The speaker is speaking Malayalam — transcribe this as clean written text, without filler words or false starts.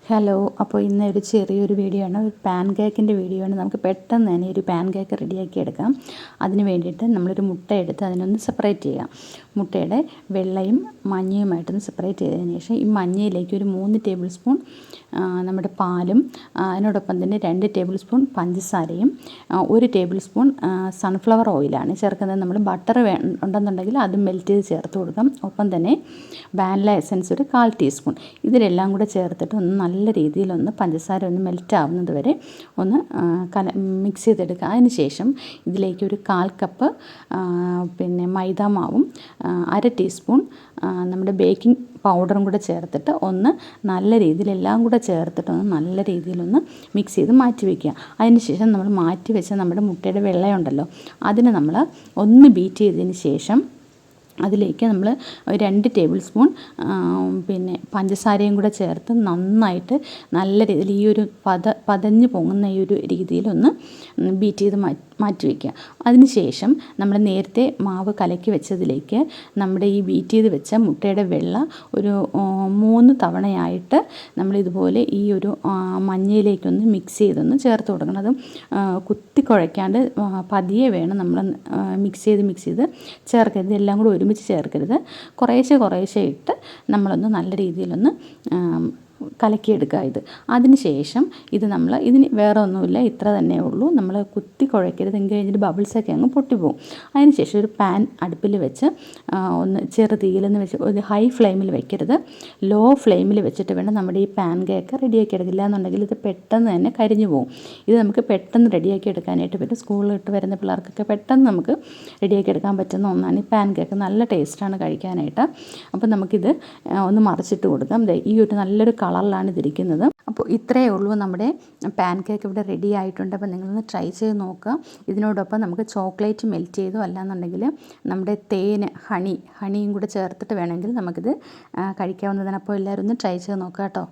ഹലോ, അപ്പോൾ ഇന്ന് ഒരു ചെറിയൊരു വീഡിയോ ആണ്, ഒരു പാൻ കേക്കിൻ്റെ വീഡിയോ ആണ്. നമുക്ക് പെട്ടെന്ന് തന്നെ ഒരു പാൻ കേക്ക് റെഡിയാക്കി എടുക്കാം. അതിന് വേണ്ടിയിട്ട് നമ്മളൊരു മുട്ട എടുത്ത് അതിനൊന്ന് സെപ്പറേറ്റ് ചെയ്യാം. മുട്ടയുടെ വെള്ളയും മഞ്ഞയുമായിട്ടൊന്ന് സെപ്പറേറ്റ് ചെയ്തതിന് ശേഷം ഈ മഞ്ഞയിലേക്ക് ഒരു 3 ടേബിൾ സ്പൂൺ നമ്മുടെ പാലും, അതിനോടൊപ്പം തന്നെ 2 ടേബിൾ സ്പൂൺ പഞ്ചസാരയും 1 ടേബിൾ സ്പൂൺ സൺഫ്ലവർ ഓയിലാണ് ചേർക്കുന്നത്. നമ്മൾ ബട്ടർ ഉണ്ടെന്നുണ്ടെങ്കിൽ അത് മെൽറ്റ് ചെയ്ത് ചേർത്ത് കൊടുക്കാം. ഒപ്പം തന്നെ വാനില എസൻസ് ഒരു 1/4 ടീസ്പൂൺ. ഇതിലെല്ലാം കൂടെ ചേർത്തിട്ട് ഒന്ന് നല്ല രീതിയിലൊന്ന് പഞ്ചസാര ഒന്ന് മെൽറ്റ് ആവുന്നത് വരെ ഒന്ന് മിക്സ് ചെയ്തെടുക്കുക. അതിന് ശേഷം ഇതിലേക്ക് ഒരു 1/4 കപ്പ് മൈദാ മാവും 1/2 ടീസ്പൂൺ നമ്മുടെ ബേക്കിംഗ് പൗഡറും കൂടെ ചേർത്തിട്ട് ഒന്ന് നല്ല രീതിയിൽ എല്ലാം കൂടെ ചേർത്തിട്ട് ഒന്ന് നല്ല രീതിയിലൊന്ന് മിക്സ് ചെയ്ത് മാറ്റി വയ്ക്കുക. അതിന് ശേഷം നമ്മൾ മാറ്റി വെച്ച നമ്മുടെ മുട്ടയുടെ വെള്ളയുണ്ടല്ലോ, അതിനെ നമ്മൾ ഒന്ന് ബീറ്റ് ചെയ്തതിന് ശേഷം അതിലേക്ക് നമ്മൾ 2 ടേബിൾ സ്പൂൺ പഞ്ചസാരയും കൂടെ ചേർത്ത് നന്നായിട്ട് നല്ല രീതിയിൽ ഈ ഒരു പതഞ്ഞ് പൊങ്ങുന്ന ഈ ഒരു രീതിയിലൊന്ന് ബീറ്റ് ചെയ്ത് മാറ്റി വയ്ക്കുക. അതിന് ശേഷം നമ്മൾ നേരത്തെ മാവ് കലക്കി വെച്ചതിലേക്ക് നമ്മുടെ ഈ ബീറ്റ് ചെയ്ത് വെച്ച മുട്ടയുടെ വെള്ള ഒരു 3 തവണയായിട്ട് നമ്മളിതുപോലെ ഈ ഒരു മഞ്ഞയിലേക്കൊന്ന് മിക്സ് ചെയ്തൊന്ന് ചേർത്ത് കൊടുക്കണം. അതും കുത്തി കുഴയ്ക്കാണ്ട് പതിയെ വേണം നമ്മൾ മിക്സ് ചെയ്ത് ചേർക്കരുത്. എല്ലാം കൂടെ ഒരുമിച്ച് ചേർക്കരുത്. കുറേശ്ശെ ഇട്ട് നമ്മളൊന്ന് നല്ല രീതിയിലൊന്ന് കലക്കിയെടുക്കുക ഇത്. അതിന് ശേഷം ഇതിന് വേറെ ഒന്നുമില്ല, ഇത്ര തന്നെ ഉള്ളൂ. നമ്മൾ കുത്തി കുഴയ്ക്കരുത്, എങ്കിൽ കഴിഞ്ഞിട്ട് ബബിൾസൊക്കെ അങ്ങ് പൊട്ടിപ്പോവും. അതിന് ശേഷം ഒരു പാൻ അടുപ്പിൽ വെച്ച് ഒന്ന് ചെറു തീയിലെന്ന് വെച്ച് ഒരു ഹൈ ഫ്ലെയിമിൽ വെക്കരുത്, ലോ ഫ്ലെയിമിൽ വെച്ചിട്ട് വേണം നമ്മുടെ ഈ പാൻ കേക്ക് റെഡിയാക്കി എടുക്കില്ല എന്നുണ്ടെങ്കിൽ ഇത് പെട്ടെന്ന് തന്നെ കരിഞ്ഞു പോകും. ഇത് നമുക്ക് പെട്ടെന്ന് റെഡിയാക്കി എടുക്കാനായിട്ട് പറ്റും. സ്കൂളിലിട്ട് വരുന്ന പിള്ളേർക്കൊക്കെ പെട്ടെന്ന് നമുക്ക് റെഡിയാക്കി എടുക്കാൻ പറ്റുന്ന ഒന്നാണ് ഈ പാൻ കേക്ക്. നല്ല ടേസ്റ്റാണ് കഴിക്കാനായിട്ട്. അപ്പോൾ നമുക്കിത് ഒന്ന് മറിച്ചിട്ട് കൊടുക്കാം. ഈ ഒരു നല്ലൊരു കളറിലാണ് ഇതിരിക്കുന്നത്. അപ്പോൾ ഇത്രയേ ഉള്ളൂ, നമ്മുടെ പാൻ കേക്ക് ഇവിടെ റെഡി ആയിട്ടുണ്ട്. അപ്പോൾ നിങ്ങളൊന്ന് ട്രൈ ചെയ്ത് നോക്കുക. ഇതിനോടൊപ്പം നമുക്ക് ചോക്ലേറ്റ് മെൽറ്റ് ചെയ്തോ അല്ലാന്നുണ്ടെങ്കിൽ നമ്മുടെ ഹണിയും കൂടെ ചേർത്തിട്ട് വേണമെങ്കിൽ നമുക്കിത് കഴിക്കാവുന്നതാണ്. അപ്പോൾ എല്ലാവരും ഒന്ന് ട്രൈ ചെയ്ത് നോക്കുക കേട്ടോ.